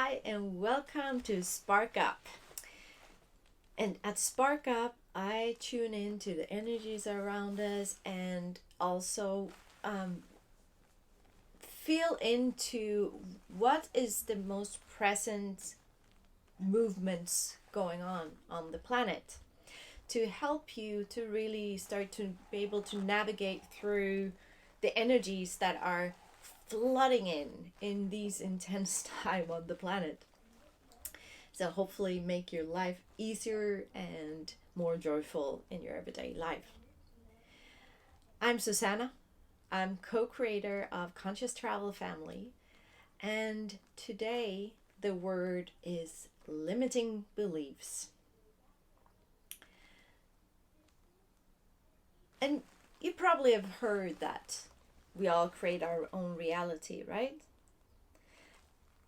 Hi, and welcome to Spark Up. And at Spark Up, I tune into the energies around us and also feel into what is the most present movements going on the planet to help you to really start to be able to navigate through the energies that are flooding in these intense time on the planet. So hopefully make your life easier and more joyful in your everyday life. I'm Susana. I'm co-creator of Conscious Travel Family, and today the word is limiting beliefs. And you probably have heard that we all create our own reality, right?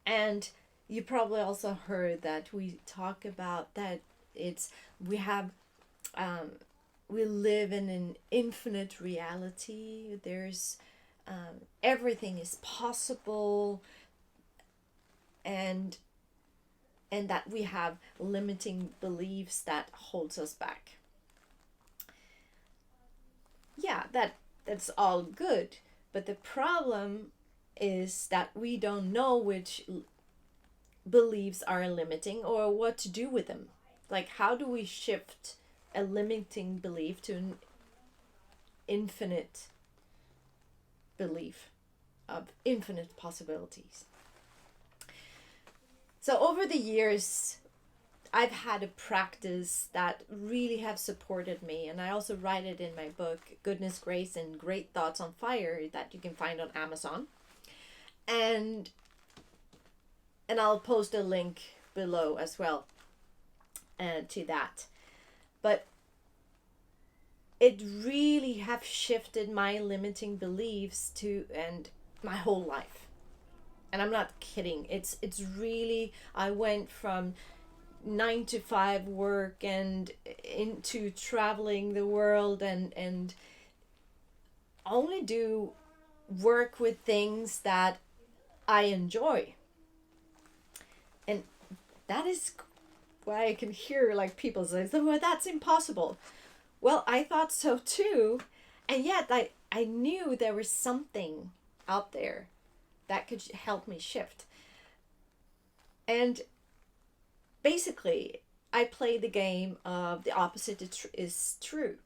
And you probably also heard that we talk about that it's we have um, we live in an infinite reality. There's everything is possible, and that we have limiting beliefs that holds us back. Yeah, that's all good, but the problem is that we don't know which beliefs are limiting or what to do with them. Like, how do we shift a limiting belief to an infinite belief of infinite possibilities? So, over the years, I've had a practice that really have supported me, and I also write it in my book, Goodness, Grace, and Great Thoughts on Fire, that you can find on Amazon. And I'll post a link below as well to that. But it really have shifted my limiting beliefs to and my whole life. And I'm not kidding. It's really, I went from 9 to 5 work and into traveling the world and only do work with things that I enjoy. And that is why I can hear like people say, "Oh, that's impossible." Well, I thought so too, and yet I knew there was something out there that could help me shift. And basically, I play the game of the opposite is true.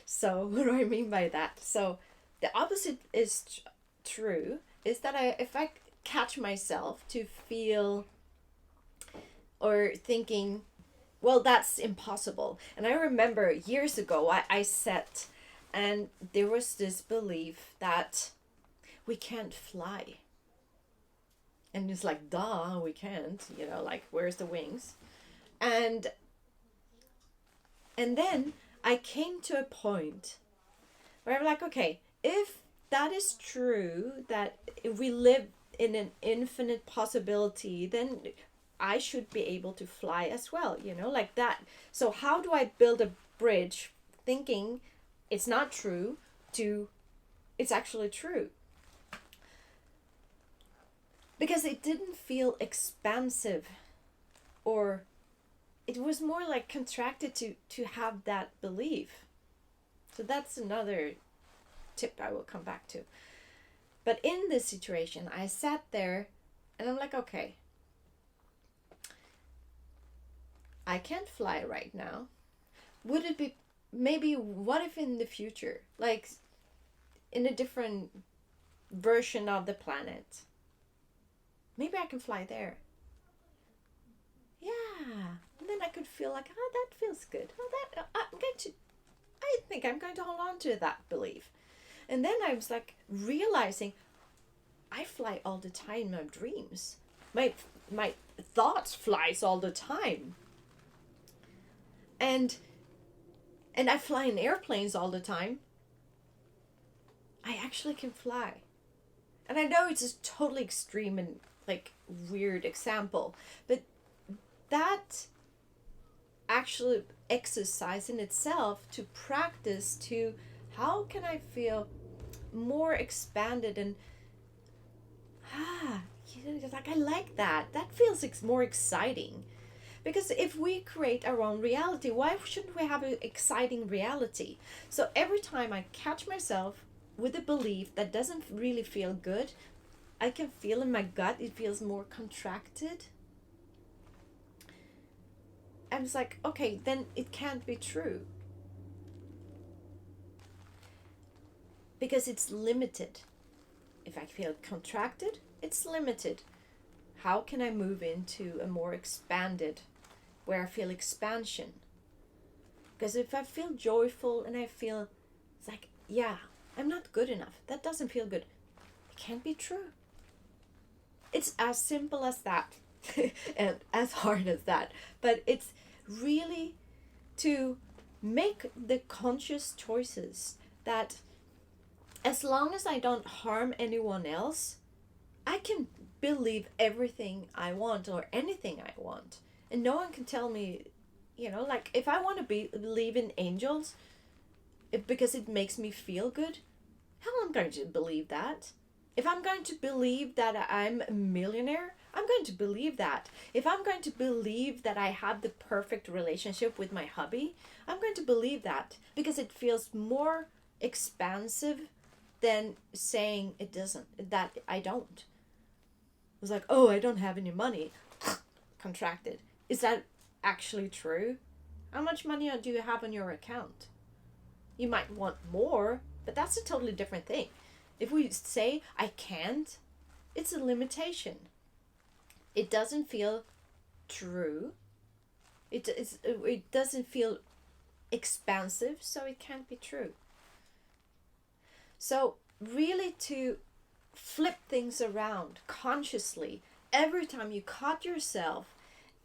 So, what do I mean by that? So, the opposite is true is that if I catch myself to feel or thinking, well, that's impossible. And I remember years ago, I sat and there was this belief that we can't fly. And it's like, duh, we can't, like, where's the wings? And then I came to a point where I'm like, okay, if that is true, that if we live in an infinite possibility, then I should be able to fly as well, like that. So how do I build a bridge thinking it's not true to it's actually true? Because it didn't feel expansive, or it was more like contracted to have that belief. So that's another tip I will come back to. But in this situation, I sat there and I'm like, okay, I can't fly right now. Would it be maybe, what if in the future, like in a different version of the planet, maybe I can fly there? Yeah. And then I could feel like, oh, that feels good. Oh, I think I'm going to hold on to that belief. And then I was like realizing I fly all the time in my dreams. My thoughts flies all the time. And I fly in airplanes all the time. I actually can fly. And I know it's a totally extreme and like weird example, but that actually exercise in itself to practice to how can I feel more expanded and it's like, I like that. That feels more exciting. Because if we create our own reality, why shouldn't we have an exciting reality? So every time I catch myself with a belief that doesn't really feel good, I can feel in my gut it feels more contracted. I'm just like, okay, then it can't be true. Because it's limited. If I feel contracted, it's limited. How can I move into a more expanded, where I feel expansion? Because if I feel joyful and I feel, it's like, yeah, I'm not good enough. That doesn't feel good. It can't be true. It's as simple as that. And as hard as that. But it's really to make the conscious choices that as long as I don't harm anyone else, I can believe everything I want or anything I want. And no one can tell me, like if I want to believe in angels because it makes me feel good, how am I going to believe that? If I'm going to believe that I'm a millionaire, I'm going to believe that. If I'm going to believe that I have the perfect relationship with my hubby, I'm going to believe that because it feels more expansive than saying it doesn't, that I don't. It's like, oh, I don't have any money. Contracted. Is that actually true? How much money do you have on your account? You might want more, but that's a totally different thing. If we say I can't, it's a limitation. It doesn't feel true. It doesn't feel expansive, so it can't be true. So really to flip things around consciously, every time you caught yourself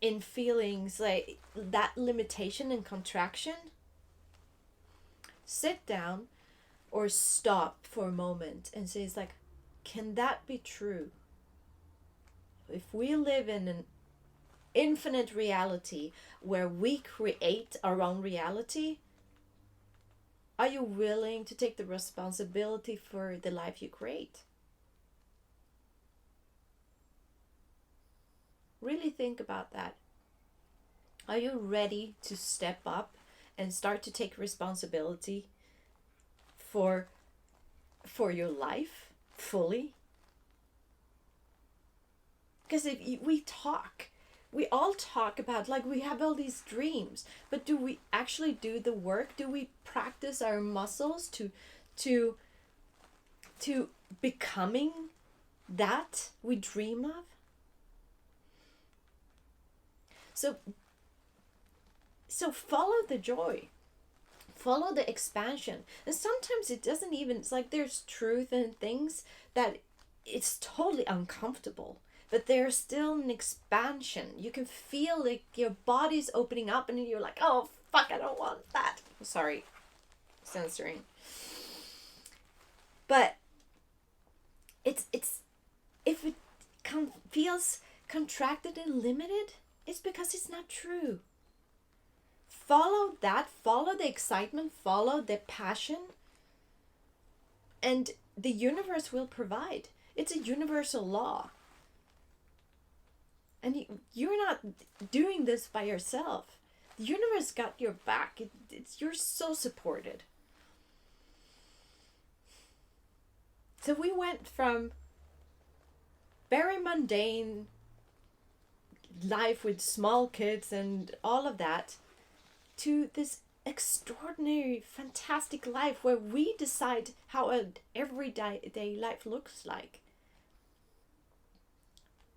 in feelings like that limitation and contraction, sit down or stop for a moment and say, it's like, can that be true? If we live in an infinite reality where we create our own reality, are you willing to take the responsibility for the life you create? Really think about that. Are you ready to step up and start to take responsibility for your life fully? Because if we all talk about, like, we have all these dreams, but do we actually do the work? Do we practice our muscles to becoming that we dream of? So follow the joy. Follow the expansion. And sometimes it doesn't even, it's like there's truth in things that it's totally uncomfortable, but there's still an expansion. You can feel like your body's opening up and you're like, oh fuck, I don't want that. Sorry, censoring. But it's if it feels contracted and limited, it's because it's not true. Follow that, follow the excitement, follow the passion, and the universe will provide. It's a universal law. And you're not doing this by yourself. The universe got your back. You're so supported. So we went from very mundane life with small kids and all of that to this extraordinary, fantastic life where we decide how an everyday life looks like.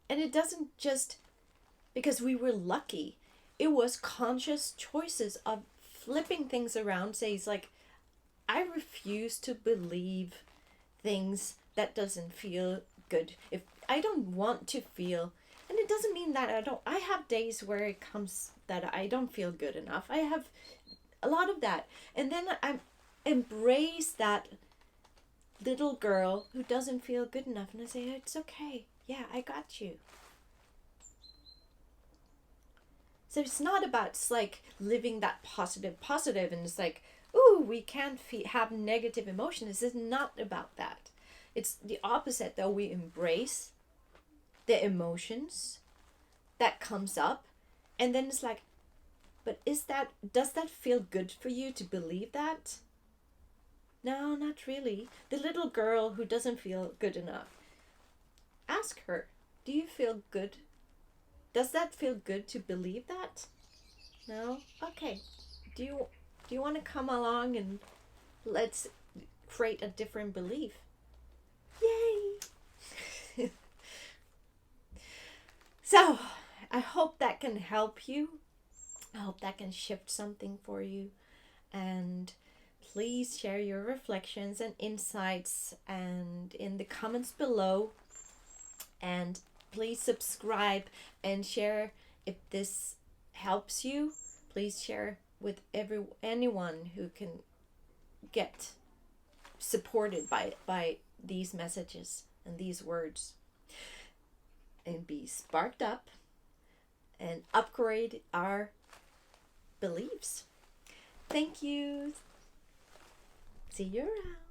And it doesn't just because we were lucky. It was conscious choices of flipping things around. Says like, I refuse to believe things that doesn't feel good. If I don't want to feel, and it doesn't mean that I have days where it comes that I don't feel good enough. I have a lot of that. And then I embrace that little girl who doesn't feel good enough. And I say, it's okay. Yeah, I got you. So it's not about, it's like living that positive, and it's like, ooh, we can't have negative emotions. This is not about that. It's the opposite, though. We embrace the emotions that comes up, and then it's like, but does that feel good for you to believe that? No, not really. The little girl who doesn't feel good enough, ask her, do you feel good? Does that feel good to believe that? No? Okay. Do you want to come along and let's create a different belief? Yay! So, I hope that can help you. I hope that can shift something for you. And please share your reflections and insights and in the comments below. And please subscribe and share if this helps you. Please share with anyone who can get supported by these messages and these words, and be sparked up and upgrade our beliefs. Thank you. See you around.